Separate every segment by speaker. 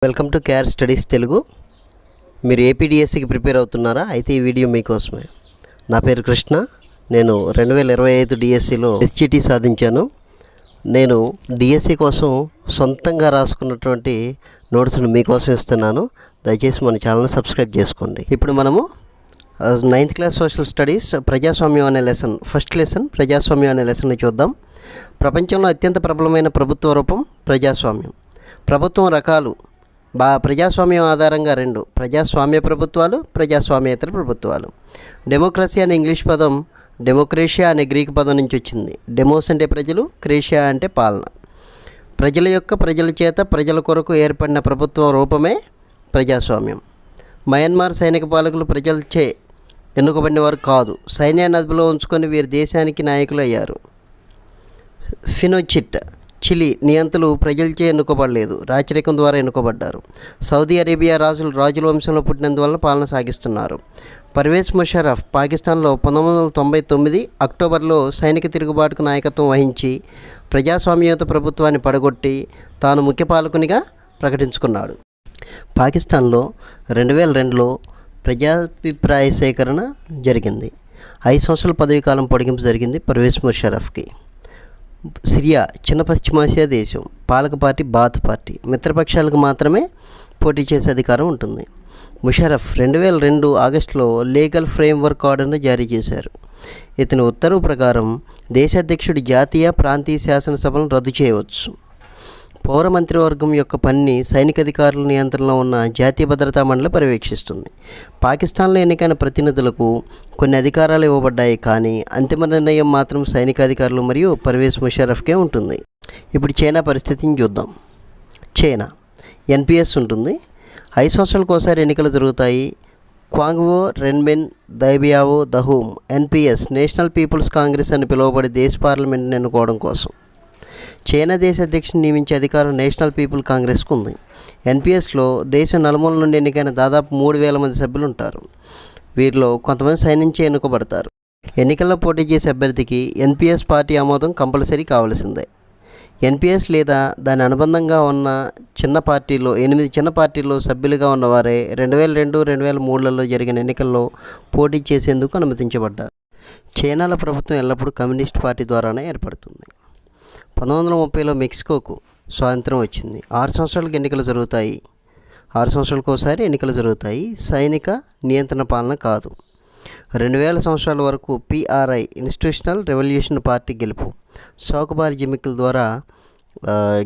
Speaker 1: Welcome to KR studies Telugu. మీరు ఏపీడిఎస్సికి prepare అవుతున్నారా? అయితే ఈ వీడియో మీకోసమే. నా పేరు కృష్ణ. నేను 2025 డిఎస్సిలో ఎస్జిటి సాధించాను. నేను డిఎస్సి కోసం సొంతంగా రాసుకున్నటువంటి నోట్స్ను మీకోసం ఇస్తున్నాను. దయచేసి మన ఛానల్ని సబ్స్క్రైబ్ చేసుకోండి. ఇప్పుడు మనము 9th క్లాస్ సోషల్ స్టడీస్ ప్రజాస్వామ్యం అనే లెసన్, ఫస్ట్ లెసన్ ప్రజాస్వామ్యం అనే లెసన్ని చూద్దాం. ప్రపంచంలో అత్యంత ప్రబలమైన ప్రభుత్వ రూపం ప్రజాస్వామ్యం. ప్రభుత్వం రకాలు ప్రజాస్వామ్యం ఆధారంగా రెండు: ప్రజాస్వామ్య ప్రభుత్వాలు, ప్రజాస్వామ్యేతర ప్రభుత్వాలు. డెమోక్రసీ అనే ఇంగ్లీష్ పదం డెమోక్రేషియా అనే గ్రీక్ పదం నుంచి వచ్చింది. డెమోస్ అంటే ప్రజలు, క్రేషియా అంటే పాలన. ప్రజల చేత ప్రజల కొరకు ఏర్పడిన ప్రభుత్వ రూపమే ప్రజాస్వామ్యం. మయన్మార్ సైనిక పాలకులు ప్రజలచే ఎన్నుకోబడిన వారు కాదు. సైన్యాన్ని అదుపులో ఉంచుకొని వీరి దేశానికి నాయకులు అయ్యారు. ఫినోచిట్ చిలీ నియంతలు ప్రజలచే ఎన్నుకోబడలేదు, రాచరికం ద్వారా ఎన్నుకోబడ్డారు. సౌదీ అరేబియా రాజుల వంశంలో పుట్టినందువల్ల పాలన సాగిస్తున్నారు. పర్వేజ్ ముషర్రఫ్ పాకిస్తాన్లో 1999 అక్టోబర్లో సైనిక తిరుగుబాటుకు నాయకత్వం వహించి ప్రజాస్వామ్యయుత ప్రభుత్వాన్ని పడగొట్టి తాను ముఖ్య పాలకునిగా ప్రకటించుకున్నాడు. పాకిస్తాన్లో 2002లో ప్రజాభిప్రాయ సేకరణ జరిగింది. 5 సంవత్సరాల పదవీ కాలం పొడిగింపు జరిగింది పర్వేజ్ ముషర్రఫ్కి. సిరియా చిన్న పశ్చిమాసియా దేశం. పాలక పార్టీ బాత్ పార్టీ. మిత్రపక్షాలకు మాత్రమే పోటీ చేసే అధికారం ఉంటుంది. ముషర్రఫ్ 2002 ఆగస్టులో లీగల్ ఫ్రేమ్వర్క్ ఆర్డర్ను జారీ చేశారు. ఇతని ఉత్తర్వు ప్రకారం దేశ అధ్యక్షుడు జాతీయ, ప్రాంతీయ శాసనసభలను రద్దు చేయవచ్చు. పౌర మంత్రివర్గం యొక్క పనిని సైనిక అధికారుల నియంత్రణలో ఉన్న జాతీయ భద్రతా మండలి పర్యవేక్షిస్తుంది. పాకిస్తాన్లో ఎన్నికైన ప్రతినిధులకు కొన్ని అధికారాలు ఇవ్వబడ్డాయి, కానీ అంతిమ నిర్ణయం మాత్రం సైనిక అధికారులు మరియు పర్వేజ్ ముషర్రఫ్కే ఉంటుంది. ఇప్పుడు చైనా పరిస్థితిని చూద్దాం. చైనా ఎన్పిఎస్ ఉంటుంది. 5 సంవత్సరాలకు ఒకసారి ఎన్నికలు జరుగుతాయి. క్వాంగ్వో Renmin దైబియావో దహూమ్ NPS national peoples Congress అని పిలువబడే దేశ పార్లమెంట్ని ఎన్నుకోవడం కోసం. చైనా దేశ అధ్యక్షుని నియమించే అధికారం నేషనల్ పీపుల్ కాంగ్రెస్కు ఉంది. ఎన్పిఎస్లో దేశం నలుమూల నుండి ఎన్నికైన దాదాపు 3000 మంది సభ్యులు ఉంటారు. వీరిలో కొంతమంది సైనించే ఎన్నుకోబడతారు. ఎన్నికల్లో పోటీ చేసే అభ్యర్థికి ఎన్పిఎస్ పార్టీ ఆమోదం కంపల్సరీ కావాల్సిందే. ఎన్పిఎస్ లేదా దాని అనుబంధంగా ఉన్న 8 చిన్న పార్టీల్లో సభ్యులుగా ఉన్నవారే 2002, 2003లలో జరిగిన ఎన్నికల్లో పోటీ చేసేందుకు అనుమతించబడ్డారు. చైనాలో ప్రభుత్వం ఎల్లప్పుడూ కమ్యూనిస్ట్ పార్టీ ద్వారానే ఏర్పడుతుంది. 1930లో మెక్సికోకు స్వాతంత్రం వచ్చింది. 6 సంవత్సరాలకు ఎన్నికలు జరుగుతాయి. 6 సంవత్సరాలకు ఒకసారి ఎన్నికలు జరుగుతాయి. సైనిక నియంత్రణ పాలన కాదు. 2000 సంవత్సరాల వరకు పిఆర్ఐ ఇన్స్టిట్యూషనల్ రెవల్యూషన్ పార్టీ గెలుపు చౌకబారి జిమ్మికుల ద్వారా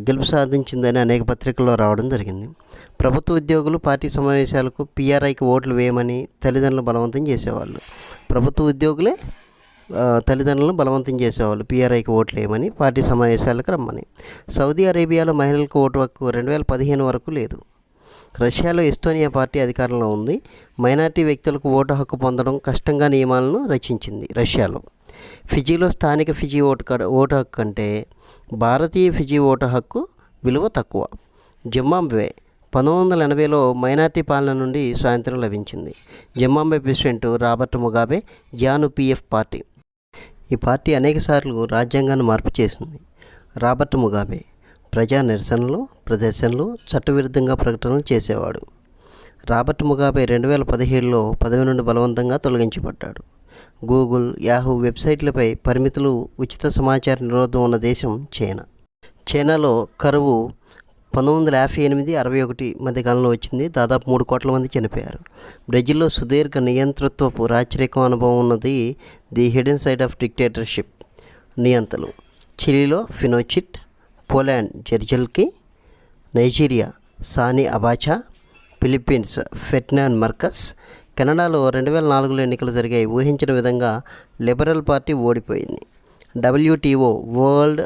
Speaker 1: గెలుపు సాధించిందని అనేక పత్రికల్లో రావడం జరిగింది. ప్రభుత్వ ఉద్యోగులు పార్టీ సమావేశాలకు పిఆర్ఐకి ఓట్లు వేయమని తల్లిదండ్రులు బలవంతం చేసేవాళ్ళు. ప్రభుత్వ ఉద్యోగులే తల్లిదండ్రులను బలవంతం చేసేవాళ్ళు పిఆర్ఐకి ఓట్లు వేయమని, పార్టీ సమావేశాలకు రమ్మని. సౌదీ అరేబియాలో మహిళలకు ఓటు హక్కు 2015 వరకు లేదు. రష్యాలో ఎస్తోనియా పార్టీ అధికారంలో ఉంది. మైనార్టీ వ్యక్తులకు ఓటు హక్కు పొందడం కష్టంగా నియమాలను రచించింది రష్యాలో. ఫిజీలో స్థానిక ఫిజీ ఓటు హక్కు కంటే భారతీయ ఫిజీ ఓటు హక్కు విలువ తక్కువ. జింబాబ్వే 1980లో మైనార్టీ పాలన నుండి స్వాతంత్రం లభించింది. Zimbabwe president Robert Mugabe ZANU-PF party. ఈ పార్టీ అనేకసార్లు రాజ్యాంగాన్ని మార్పు చేసింది. రాబర్ట్ ముగాబే ప్రజా నిరసనలు, ప్రదర్శనలు, చట్టవిరుద్ధంగా ప్రకటనలు చేసేవాడు. రాబర్ట్ ముగాబే 2017లో పదవి నుండి బలవంతంగా తొలగించబడ్డాడు. గూగుల్, యాహూ వెబ్సైట్లపై పరిమితులు, ఉచిత సమాచార నిరోధం ఉన్న దేశం చైనా. చైనాలో కరువు 1958-61 మధ్య కాలంలో వచ్చింది. దాదాపు 3 కోట్ల మంది చనిపోయారు. బ్రెజిల్లో సుదీర్ఘ నియంతృత్వపు రాచరికం అనుభవం ఉన్నది the hidden side of dictatorship నియంతలు. చిలీలో ఫినోచిట్, పోలాండ్ జెర్జిల్కి, Nigeria Sani Abacha, Philippines Ferdinand Marcos. కెనడాలో 2004లో ఎన్నికలు జరిగాయి. ఊహించిన విధంగా లిబరల్ పార్టీ ఓడిపోయింది. WTO వరల్డ్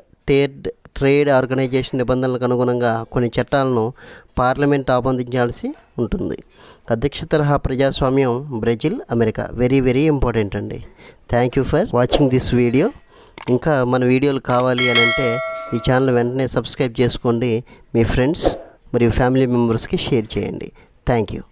Speaker 1: ట్రేడ్ ఆర్గనైజేషన్ నిబంధనలకు అనుగుణంగా కొన్ని చట్టాలను పార్లమెంట్ ఆమోదించాల్సి ఉంటుంది. అధ్యక్ష తరహా ప్రజాస్వామ్యం Brazil, America. Very very important అండి. Thank you for watching this video. ఇంకా మన వీడియోలు కావాలి అని అంటే ఈ ఛానల్ వెంటనే సబ్స్క్రైబ్ చేసుకోండి. మీ ఫ్రెండ్స్ మరియు ఫ్యామిలీ మెంబర్స్కి షేర్ చేయండి. Thank you.